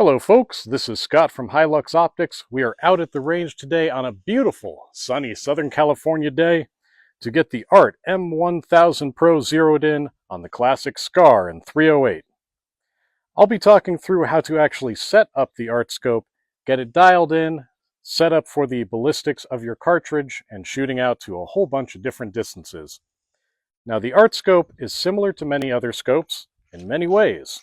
Hello folks, this is Scott from Hi-Lux Optics. We are out at the range today on a beautiful, sunny Southern California day to get the ART M1000 PRO zeroed in on the classic SCAR in 308. I'll be talking through how to actually set up the ART scope, get it dialed in, set up for the ballistics of your cartridge, and shooting out to a whole bunch of different distances. Now the ART scope is similar to many other scopes in many ways.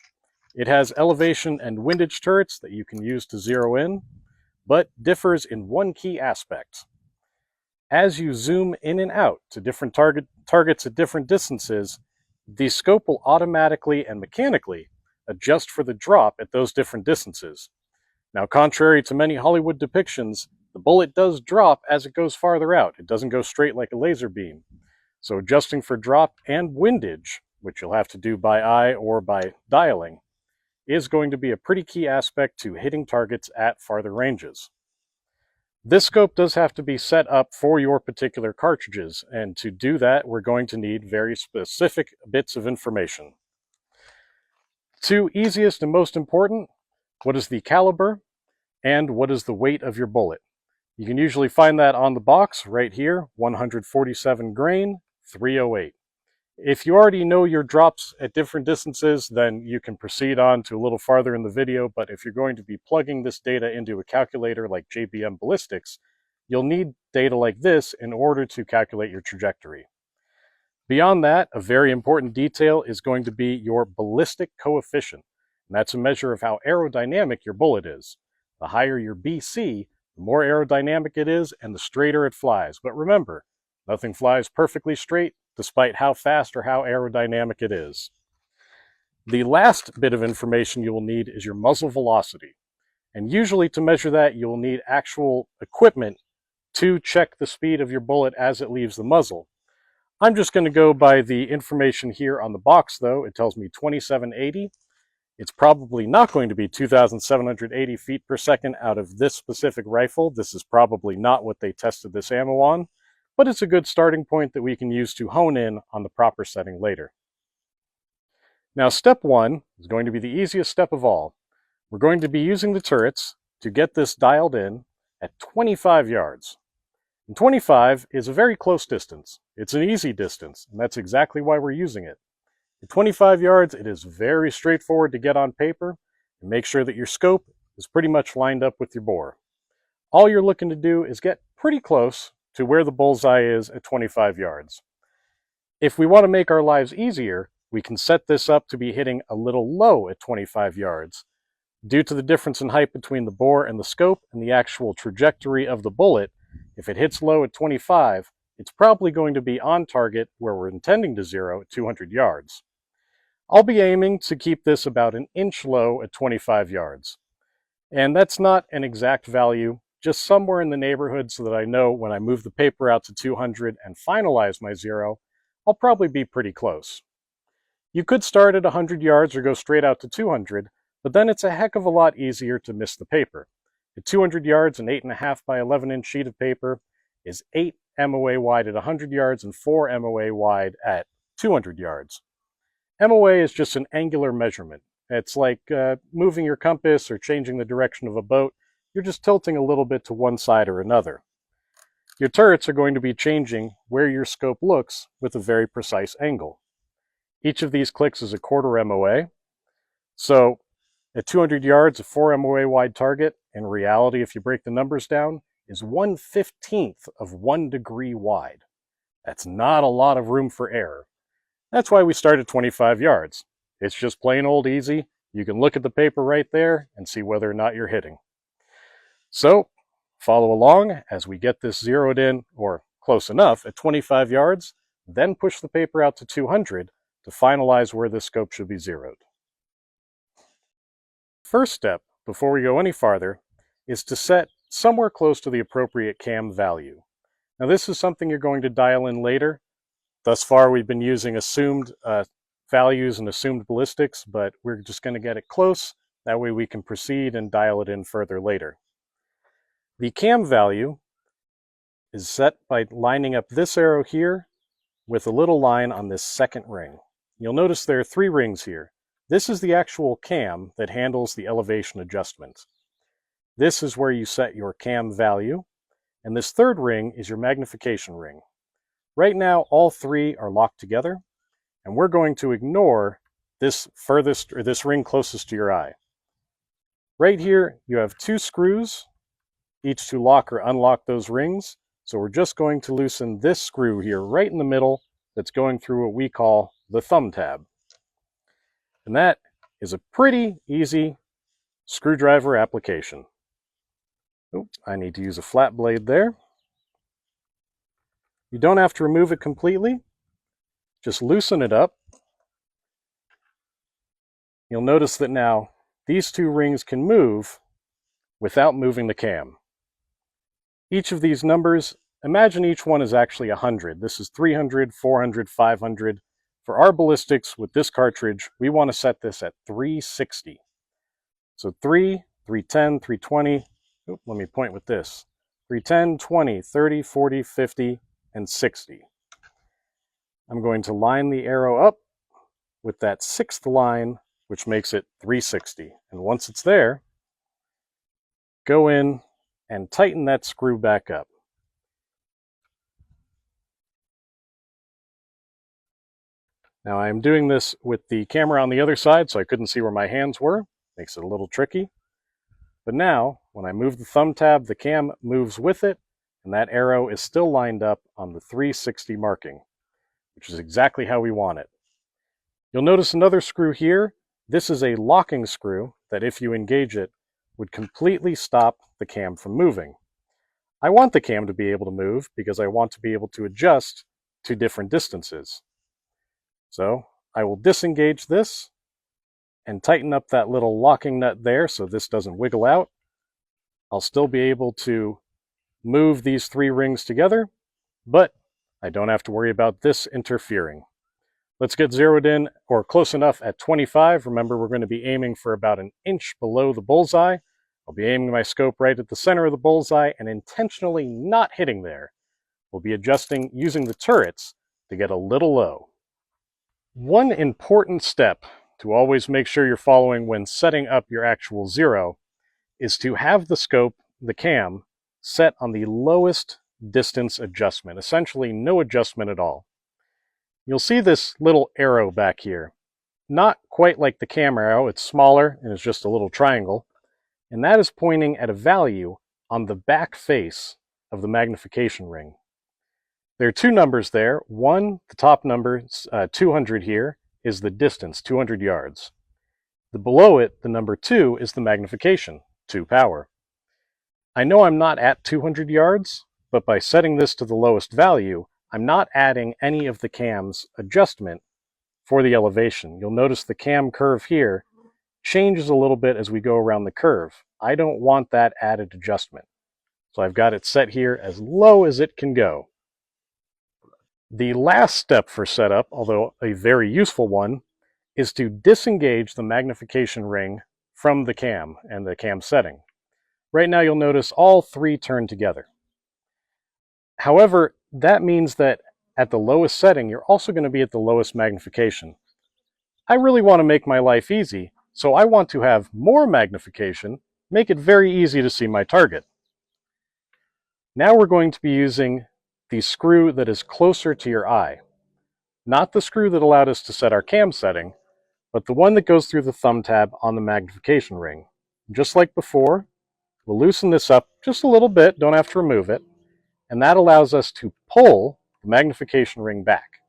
It has elevation and windage turrets that you can use to zero in, but differs in one key aspect. As you zoom in and out to different targets at different distances, the scope will automatically and mechanically adjust for the drop at those different distances. Now, contrary to many Hollywood depictions, the bullet does drop as it goes farther out. It doesn't go straight like a laser beam. So adjusting for drop and windage, which you'll have to do by eye or by dialing, is going to be a pretty key aspect to hitting targets at farther ranges. This scope does have to be set up for your particular cartridges, and to do that, we're going to need very specific bits of information. Two easiest and most important: what is the caliber and what is the weight of your bullet? You can usually find that on the box right here, 147 grain, 308. If you already know your drops at different distances, then you can proceed on to a little farther in the video, but if you're going to be plugging this data into a calculator like JBM Ballistics, you'll need data like this in order to calculate your trajectory. Beyond that, a very important detail is going to be your ballistic coefficient, and that's a measure of how aerodynamic your bullet is. The higher your BC, the more aerodynamic it is and the straighter it flies. But remember, nothing flies perfectly straight, despite how fast or how aerodynamic it is. The last bit of information you will need is your muzzle velocity. And usually to measure that, you will need actual equipment to check the speed of your bullet as it leaves the muzzle. I'm just going to go by the information here on the box though. It tells me 2780. It's probably not going to be 2,780 feet per second out of this specific rifle. This is probably not what they tested this ammo on, but it's a good starting point that we can use to hone in on the proper setting later. Now, step one is going to be the easiest step of all. We're going to be using the turrets to get this dialed in at 25 yards. And 25 is a very close distance. It's an easy distance, and that's exactly why we're using it. At 25 yards, it is very straightforward to get on paper and make sure that your scope is pretty much lined up with your bore. All you're looking to do is get pretty close to where the bullseye is at 25 yards. If we want to make our lives easier, we can set this up to be hitting a little low at 25 yards. Due to the difference in height between the bore and the scope and the actual trajectory of the bullet, if it hits low at 25, it's probably going to be on target where we're intending to zero at 200 yards. I'll be aiming to keep this about an inch low at 25 yards. And that's not an exact value, just somewhere in the neighborhood so that I know when I move the paper out to 200 and finalize my zero, I'll probably be pretty close. You could start at 100 yards or go straight out to 200, but then it's a heck of a lot easier to miss the paper. At 200 yards, an 8.5 by 11 inch sheet of paper is 8 MOA wide at 100 yards and 4 MOA wide at 200 yards. MOA is just an angular measurement. It's like moving your compass or changing the direction of a boat. You're just tilting a little bit to one side or another. Your turrets are going to be changing where your scope looks with a very precise angle. Each of these clicks is a quarter MOA. So at 200 yards, a 4 MOA wide target, in reality, if you break the numbers down, is 1/15 of 1 degree wide. That's not a lot of room for error. That's why we start at 25 yards. It's just plain old easy. You can look at the paper right there and see whether or not you're hitting. So follow along as we get this zeroed in, or close enough, at 25 yards, then push the paper out to 200 to finalize where this scope should be zeroed. First step, before we go any farther, is to set somewhere close to the appropriate cam value. Now this is something you're going to dial in later. Thus far we've been using assumed values and assumed ballistics, but we're just going to get it close. That way we can proceed and dial it in further later. The cam value is set by lining up this arrow here with a little line on this second ring. You'll notice there are 3 rings here. This is the actual cam that handles the elevation adjustment. This is where you set your cam value, and this third ring is your magnification ring. Right now, all three are locked together, and we're going to ignore this furthest, or this ring closest to your eye. Right here, you have two screws, each to lock or unlock those rings. So we're just going to loosen this screw here right in the middle that's going through what we call the thumb tab. And that is a pretty easy screwdriver application. Oh, I need to use a flat blade there. You don't have to remove it completely. Just loosen it up. You'll notice that now these two rings can move without moving the cam. Each of these numbers, imagine each one is actually 100. This is 300, 400, 500. For our ballistics with this cartridge, we want to set this at 360. So 3, 310, 320. Oop, let me point with this. 310, 20, 30, 40, 50, and 60. I'm going to line the arrow up with that sixth line, which makes it 360. And once it's there, go in and tighten that screw back up. Now I'm doing this with the camera on the other side, so I couldn't see where my hands were. Makes it a little tricky. But now, when I move the thumb tab, the cam moves with it, and that arrow is still lined up on the 360 marking, which is exactly how we want it. You'll notice another screw here. This is a locking screw that, if you engage it, would completely stop the cam from moving. I want the cam to be able to move because I want to be able to adjust to different distances. So I will disengage this and tighten up that little locking nut there so this doesn't wiggle out. I'll still be able to move these three rings together, but I don't have to worry about this interfering. Let's get zeroed in, or close enough, at 25. Remember, we're going to be aiming for about an inch below the bullseye. I'll be aiming my scope right at the center of the bullseye and intentionally not hitting there. We'll be adjusting using the turrets to get a little low. One important step to always make sure you're following when setting up your actual zero is to have the scope, the cam, set on the lowest distance adjustment, essentially no adjustment at all. You'll see this little arrow back here. Not quite like the cam arrow, it's smaller and it's just a little triangle, and that is pointing at a value on the back face of the magnification ring. There are two numbers there. One, the top number, 200 here, is the distance, 200 yards. Below it, the number 2 is the magnification, 2 power. I know I'm not at 200 yards, but by setting this to the lowest value, I'm not adding any of the cam's adjustment for the elevation. You'll notice the cam curve here changes a little bit as we go around the curve. I don't want that added adjustment. So I've got it set here as low as it can go. The last step for setup, although a very useful one, is to disengage the magnification ring from the cam and the cam setting. Right now you'll notice all three turn together. However, that means that at the lowest setting, you're also going to be at the lowest magnification. I really want to make my life easy, so I want to have more magnification, make it very easy to see my target. Now we're going to be using the screw that is closer to your eye. Not the screw that allowed us to set our cam setting, but the one that goes through the thumb tab on the magnification ring. Just like before, we'll loosen this up just a little bit, don't have to remove it, and that allows us to pull the magnification ring back.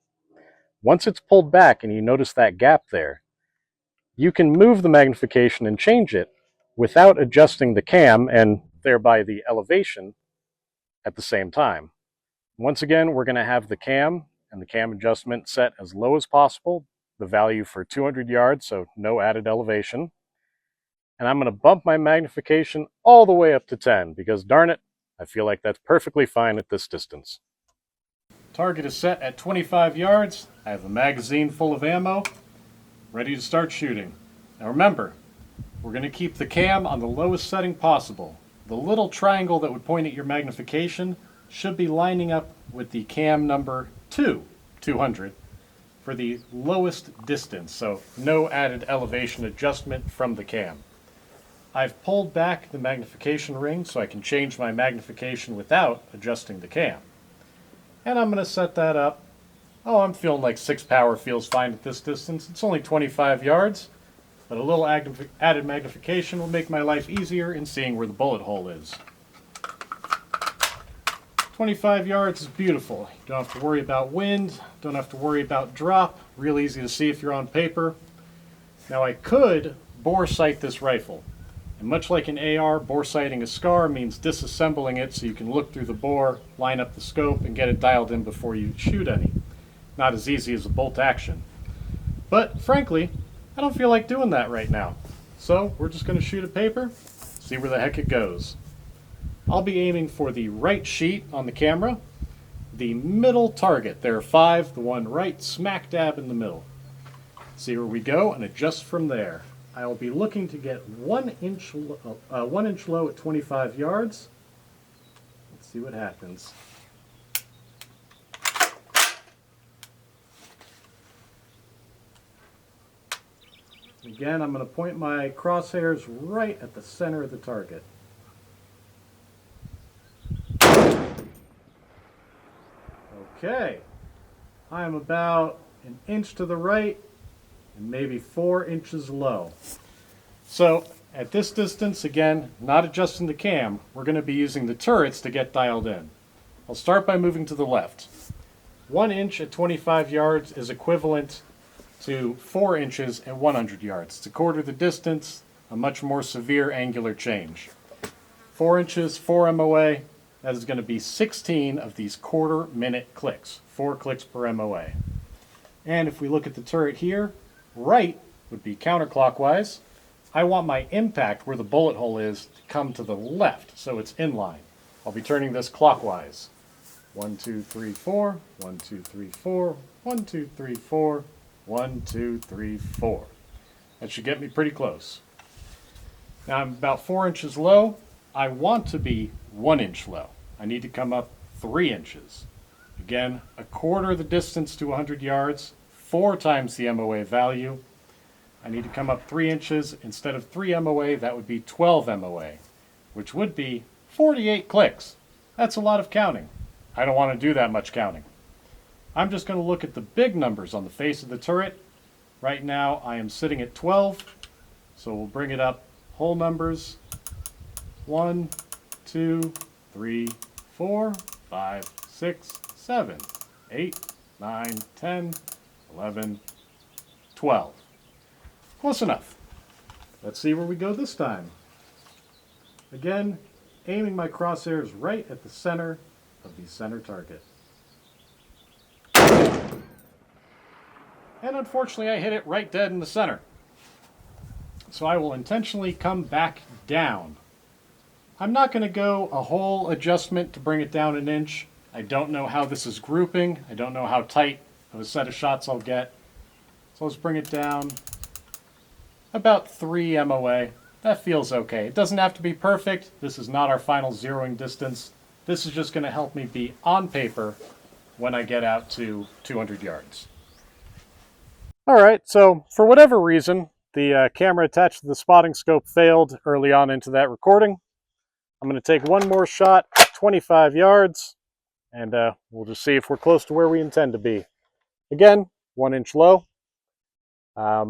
Once it's pulled back and you notice that gap there, you can move the magnification and change it without adjusting the cam and thereby the elevation at the same time. Once again, we're going to have the cam and the cam adjustment set as low as possible, the value for 200 yards, so no added elevation. And I'm going to bump my magnification all the way up to 10 because, darn it, I feel like that's perfectly fine at this distance. Target is set at 25 yards. I have a magazine full of ammo, ready to start shooting. Now remember, we're going to keep the cam on the lowest setting possible. The little triangle that would point at your magnification should be lining up with the cam number 2, 200, for the lowest distance, so no added elevation adjustment from the cam. I've pulled back the magnification ring so I can change my magnification without adjusting the cam. And I'm going to set that up. Oh, I'm feeling like 6 power feels fine at this distance. It's only 25 yards, but a little added magnification will make my life easier in seeing where the bullet hole is. 25 yards is beautiful. You don't have to worry about wind, don't have to worry about drop. Real easy to see if you're on paper. Now I could bore sight this rifle. And much like an AR, bore sighting a SCAR means disassembling it so you can look through the bore, line up the scope, and get it dialed in before you shoot any. Not as easy as a bolt action. But frankly, I don't feel like doing that right now. So we're just going to shoot at paper, see where the heck it goes. I'll be aiming for the right sheet on the camera, the middle target. There are 5, the one right smack dab in the middle. See where we go and adjust from there. I will be looking to get 1 inch low at 25 yards. Let's see what happens. Again, I'm going to point my crosshairs right at the center of the target. Okay, I'm about 1 inch to the right and maybe 4 inches low. So at this distance, again, not adjusting the cam, we're going to be using the turrets to get dialed in. I'll start by moving to the left. 1 inch at 25 yards is equivalent to 4 inches at 100 yards. It's a quarter the distance, a much more severe angular change. 4 inches, 4 MOA, that is going to be 16 of these quarter-minute clicks, 4 clicks per MOA. And if we look at the turret here, right would be counterclockwise. I want my impact where the bullet hole is to come to the left, so it's in line. I'll be turning this clockwise. 1, 2, 3, 4, 1, 2, 3, 4, 1, 2, 3, 4, 1, 2, 3, 4. That should get me pretty close. Now I'm about 4 inches low. I want to be 1 inch low. I need to come up 3 inches. Again, a quarter the distance to 100 yards, 4 times the MOA value. I need to come up 3 inches. Instead of 3 MOA, that would be 12 MOA, which would be 48 clicks. That's a lot of counting. I don't want to do that much counting. I'm just going to look at the big numbers on the face of the turret. Right now, I am sitting at 12, so we'll bring it up whole numbers. 1, 2, 3, 4, 5, 6, 7, 8, 9, 10, 11, 12. Close enough. Let's see where we go this time. Again, aiming my crosshairs right at the center of the center target. And unfortunately, I hit it right dead in the center. So I will intentionally come back down. I'm not going to go a whole adjustment to bring it down 1 inch. I don't know how this is grouping. I don't know how tight of a set of shots I'll get. So let's bring it down about 3 MOA. That feels okay. It doesn't have to be perfect. This is not our final zeroing distance. This is just going to help me be on paper when I get out to 200 yards. All right, so for whatever reason, the camera attached to the spotting scope failed early on into that recording. I'm going to take one more shot at 25 yards, and we'll just see if we're close to where we intend to be. Again, 1 inch low. Yeah,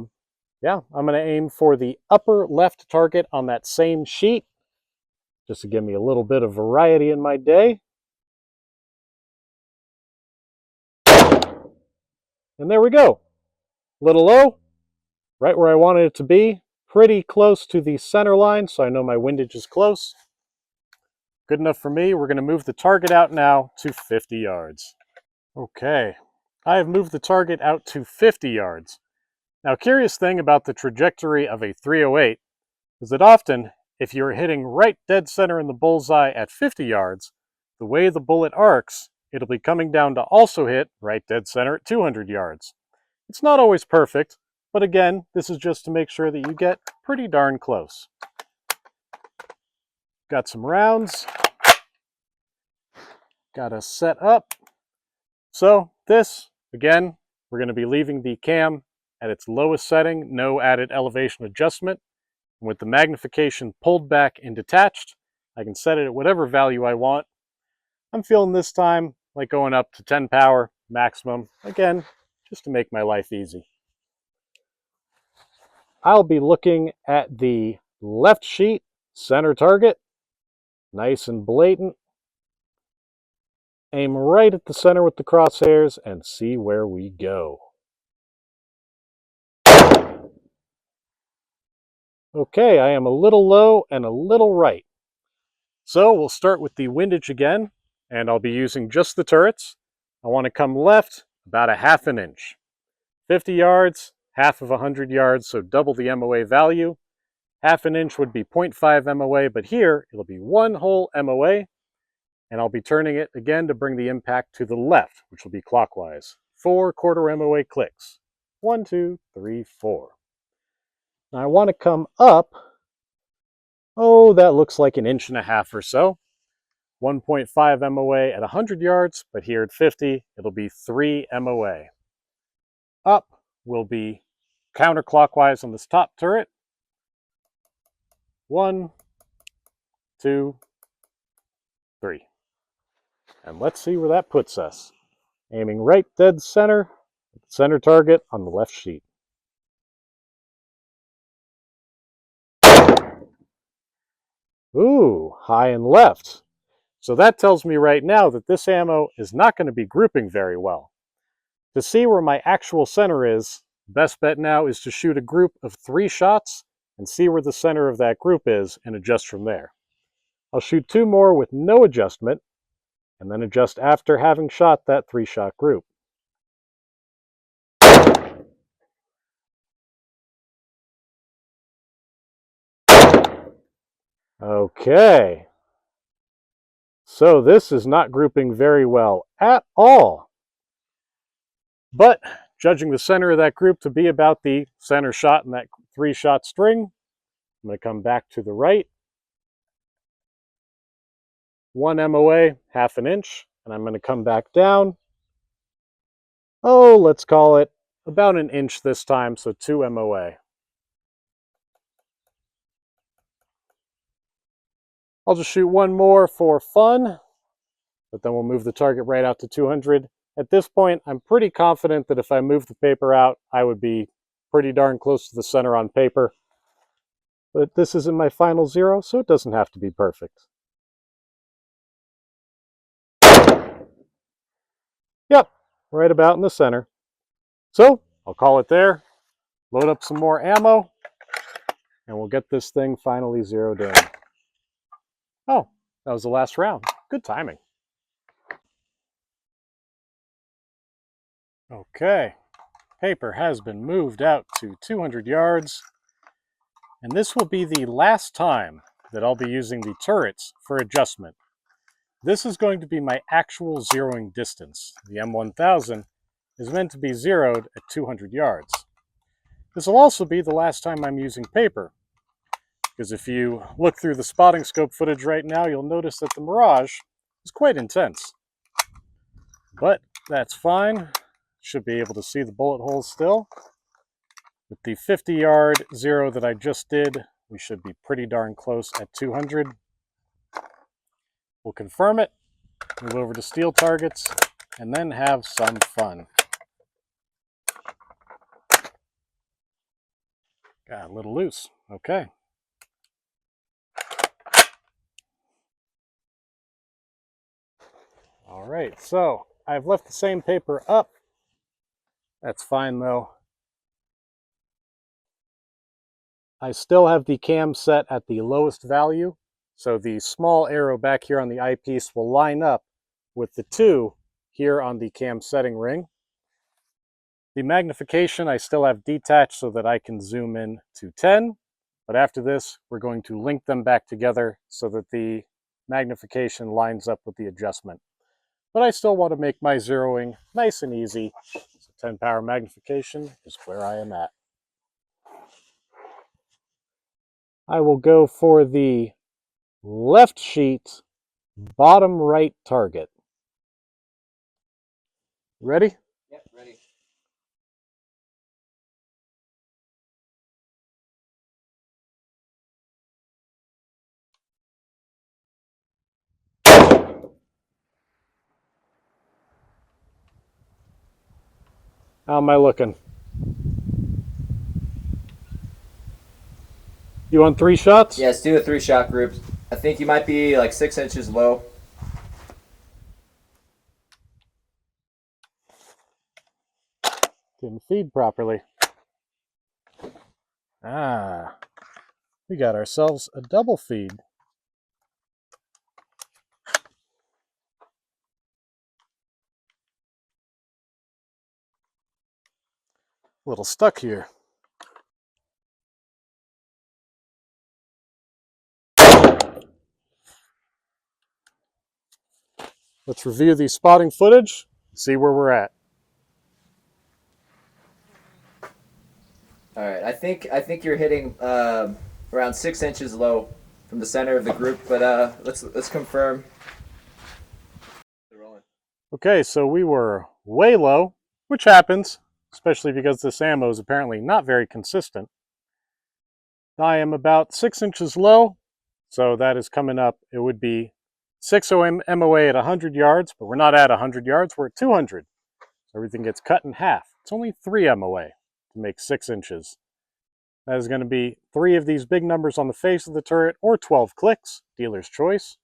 I'm going to aim for the upper left target on that same sheet, just to give me a little bit of variety in my day. And there we go. A little low, right where I wanted it to be, pretty close to the center line, so I know my windage is close. Good enough for me. We're going to move the target out now to 50 yards. Okay, I have moved the target out to 50 yards. Now, a curious thing about the trajectory of a 308 is that often, if you're hitting right dead center in the bullseye at 50 yards, the way the bullet arcs, it'll be coming down to also hit right dead center at 200 yards. It's not always perfect, but again, this is just to make sure that you get pretty darn close. Got some rounds. Got us set up. So this, again, we're going to be leaving the cam at its lowest setting, no added elevation adjustment. With the magnification pulled back and detached, I can set it at whatever value I want. I'm feeling this time like going up to 10 power maximum, again, just to make my life easy. I'll be looking at the left sheet, center target, nice and blatant. Aim right at the center with the crosshairs and see where we go. Okay, I am a little low and a little right. So we'll start with the windage again, and I'll be using just the turrets. I want to come left about a half an inch. 50 yards, half of 100 yards, so double the MOA value. Half an inch would be 0.5 MOA, but here it'll be one whole MOA, and I'll be turning it again to bring the impact to the left, which will be clockwise. 4 quarter MOA clicks. 1, 2, 3, 4. Now I want to come up, oh, that looks like an inch and a half or so. 1.5 MOA at 100 yards, but here at 50, it'll be 3 MOA. Up will be counterclockwise on this top turret. 1, 2, 3. And let's see where that puts us. Aiming right dead center, center target on the left sheet. Ooh, high and left. So that tells me right now that this ammo is not going to be grouping very well. To see where my actual center is, best bet now is to shoot a group of 3 shots and see where the center of that group is and adjust from there. I'll shoot 2 more with no adjustment and then adjust after having shot that 3-shot group. Okay. So this is not grouping very well at all. But judging the center of that group to be about the center shot in that 3-shot string, I'm going to come back to the right. 1 MOA, half an inch, and I'm going to come back down. Oh, let's call it about an inch this time, so 2 MOA. I'll just shoot 1 more for fun, but then we'll move the target right out to 200. At this point, I'm pretty confident that if I move the paper out, I would be pretty darn close to the center on paper. But this isn't my final 0, so it doesn't have to be perfect. Yep, right about in the center. So I'll call it there, load up some more ammo, and we'll get this thing finally zeroed in. Oh, that was the last round. Good timing. Okay, paper has been moved out to 200 yards, and this will be the last time that I'll be using the turrets for adjustment. This is going to be my actual zeroing distance. The M1000 is meant to be zeroed at 200 yards. This will also be the last time I'm using paper, because if you look through the spotting scope footage right now, you'll notice that the Mirage is quite intense. But that's fine. Should be able to see the bullet holes still. With the 50-yard zero that I just did, we should be pretty darn close at 200. We'll confirm it, move over to steel targets, and then have some fun. Got a little loose. Okay. All right, so I've left the same paper up. That's fine though. I still have the cam set at the lowest value, so the small arrow back here on the eyepiece will line up with the 2 here on the cam setting ring. The magnification I still have detached so that I can zoom in to 10, but after this we're going to link them back together so that the magnification lines up with the adjustment. But I still want to make my zeroing nice and easy, so 10 power magnification is where I am at. I will go for the left sheet, bottom right target. Ready? Yep, ready. How am I looking? You want 3 shots? Yes, do a 3-shot group. I think you might be like 6 inches low. Didn't feed properly. Ah, we got ourselves a double feed. A little stuck here. Let's review the spotting footage, see where we're at. All right, I think you're hitting around 6 inches low from the center of the group, but let's confirm. Okay, so we were way low, which happens, especially because this ammo is apparently not very consistent. I am about 6 inches low, so that is coming up. It would be 6 MOA at 100 yards, but we're not at 100 yards, we're at 200. So everything gets cut in half. It's only 3 MOA to make 6 inches. That is going to be 3 of these big numbers on the face of the turret, or 12 clicks, dealer's choice.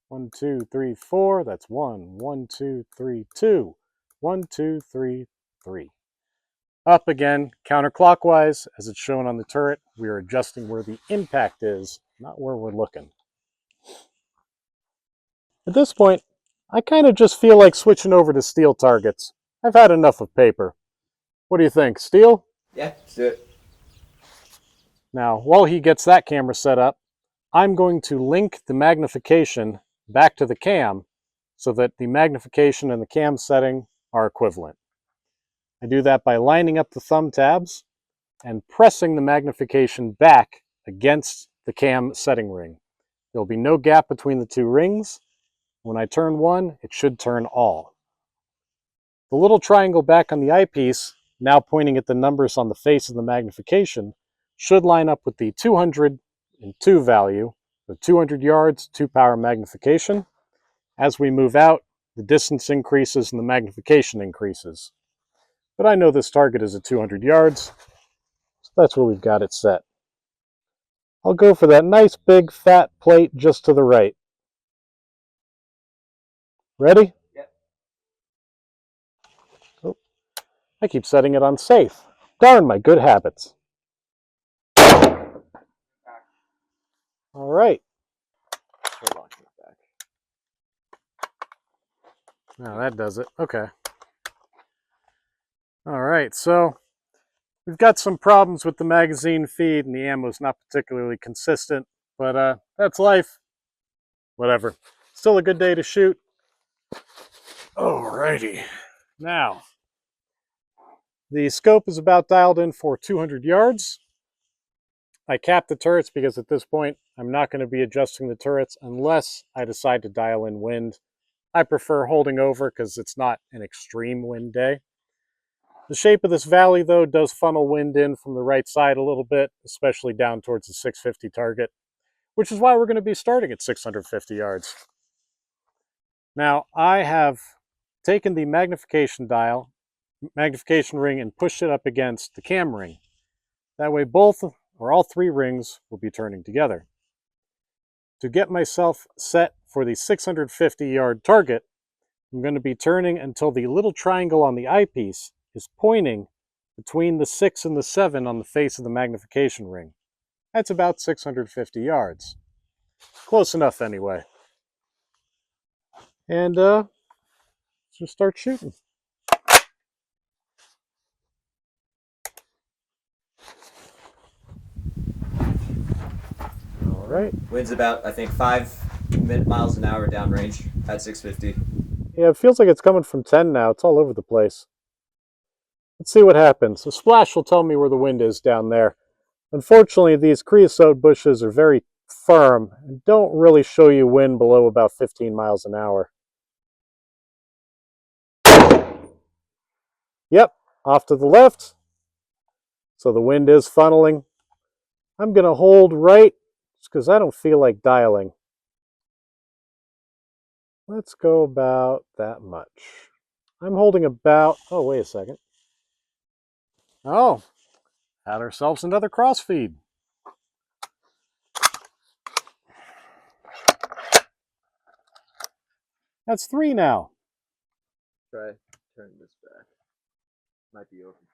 1, 2, 3, 4, that's 1. 1, 2, 3, 2. 1, 2, 3, 3. Up again, counterclockwise, as it's shown on the turret. We are adjusting where the impact is, not where we're looking. At this point, I kind of just feel like switching over to steel targets. I've had enough of paper. What do you think, steel? Yeah, let's do it. Now, while he gets that camera set up, I'm going to link the magnification back to the cam so that the magnification and the cam setting are equivalent. I do that by lining up the thumb tabs and pressing the magnification back against the cam setting ring. There will be no gap between the 2 rings. When I turn one, it should turn all. The little triangle back on the eyepiece, now pointing at the numbers on the face of the magnification, should line up with the 202 value, the 200 yards, 2 power magnification. As we move out, the distance increases and the magnification increases. But I know this target is at 200 yards, so that's where we've got it set. I'll go for that nice big fat plate just to the right. Ready? Yep. Oh, I keep setting it on safe. Darn my good habits. All right. Now that does it. Okay. All right, so we've got some problems with the magazine feed and the ammo's not particularly consistent, but that's life. Whatever. Still a good day to shoot. Alrighty. Now, the scope is about dialed in for 200 yards. I capped the turrets because at this point, I'm not going to be adjusting the turrets unless I decide to dial in wind. I prefer holding over because it's not an extreme wind day. The shape of this valley, though, does funnel wind in from the right side a little bit, especially down towards the 650 target, which is why we're going to be starting at 650 yards. Now, I have taken the magnification ring, and pushed it up against the cam ring. That way both or all 3 rings will be turning together. To get myself set for the 650 yard target, I'm going to be turning until the little triangle on the eyepiece is pointing between the 6 and the 7 on the face of the magnification ring. That's about 650 yards. Close enough anyway. And just start shooting. All right. Wind's about, I think, 5 miles an hour downrange at 650. Yeah, it feels like it's coming from 10 now. It's all over the place. Let's see what happens. The splash will tell me where the wind is down there. Unfortunately, these creosote bushes are very firm and don't really show you wind below about 15 miles an hour. Yep, off to the left. So the wind is funneling. I'm going to hold right just because I don't feel like dialing. Let's go about that much. I'm holding about, oh, wait a second. Oh, had ourselves another crossfeed. That's 3 now. Try turn this back. Might be open.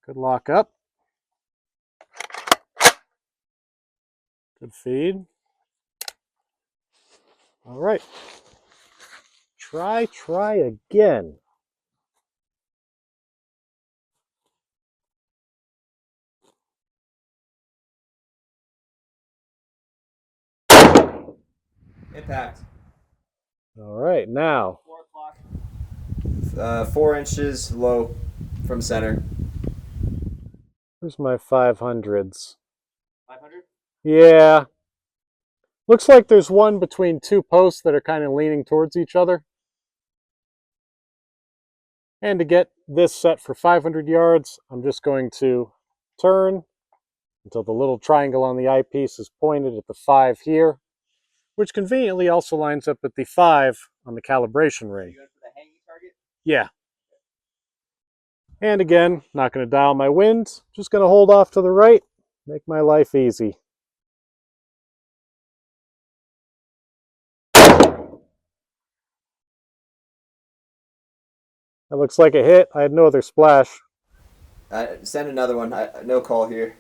Good lock up. Good feed. All right. Try again. Impact. All right, now. 4 o'clock. 4 inches low from center. Where's my 500s? 500? Yeah. Looks like there's one between 2 posts that are kind of leaning towards each other. And to get this set for 500 yards, I'm just going to turn until the little triangle on the eyepiece is pointed at the 5 here, which conveniently also lines up at the 5 on the calibration ring. You going for the hanging target? Yeah. And again, not going to dial my wind, just going to hold off to the right, make my life easy. That looks like a hit. I had no other splash. Send another one. No call here.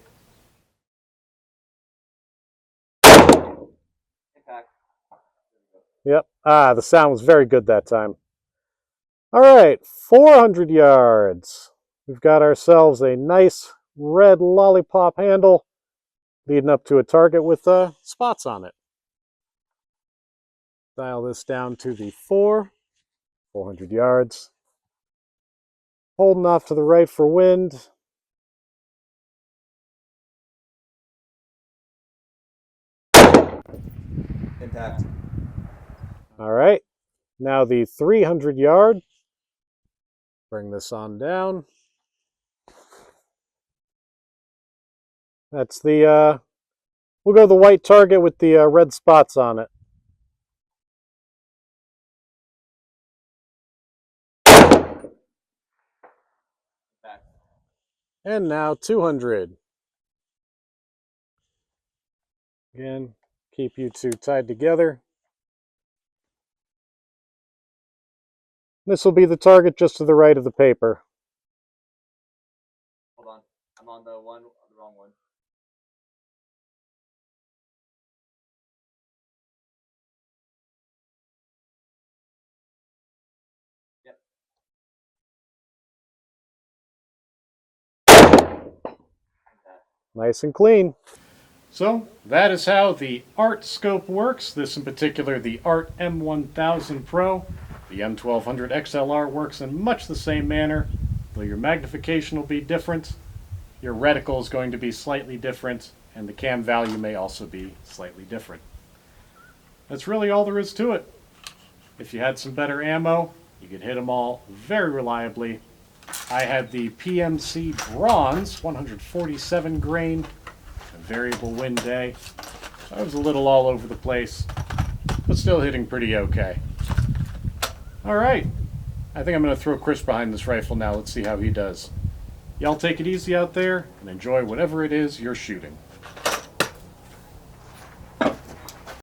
Impact. Yep. Ah, the sound was very good that time. All right, 400 yards. We've got ourselves a nice red lollipop handle leading up to a target with spots on it. Dial this down to the 400 yards. Holding off to the right for wind. Impact. All right, now the 300 yard. Bring this on down. That's the, we'll go the white target with the red spots on it. Impact. And now 200. Again, keep you two tied together. This will be the target just to the right of the paper. Hold on. I'm on the wrong one. Yep. Nice and clean. So that is how the ART scope works. This in particular, the ART M1000 PRO. The M1200 XLR works in much the same manner, though your magnification will be different. Your reticle is going to be slightly different, and the cam value may also be slightly different. That's really all there is to it. If you had some better ammo, you could hit them all very reliably. I had the PMC Bronze 147 grain, a variable wind day. I was a little all over the place, but still hitting pretty okay. All right, I think I'm going to throw Chris behind this rifle now. Let's see how he does. Y'all take it easy out there and enjoy whatever it is you're shooting.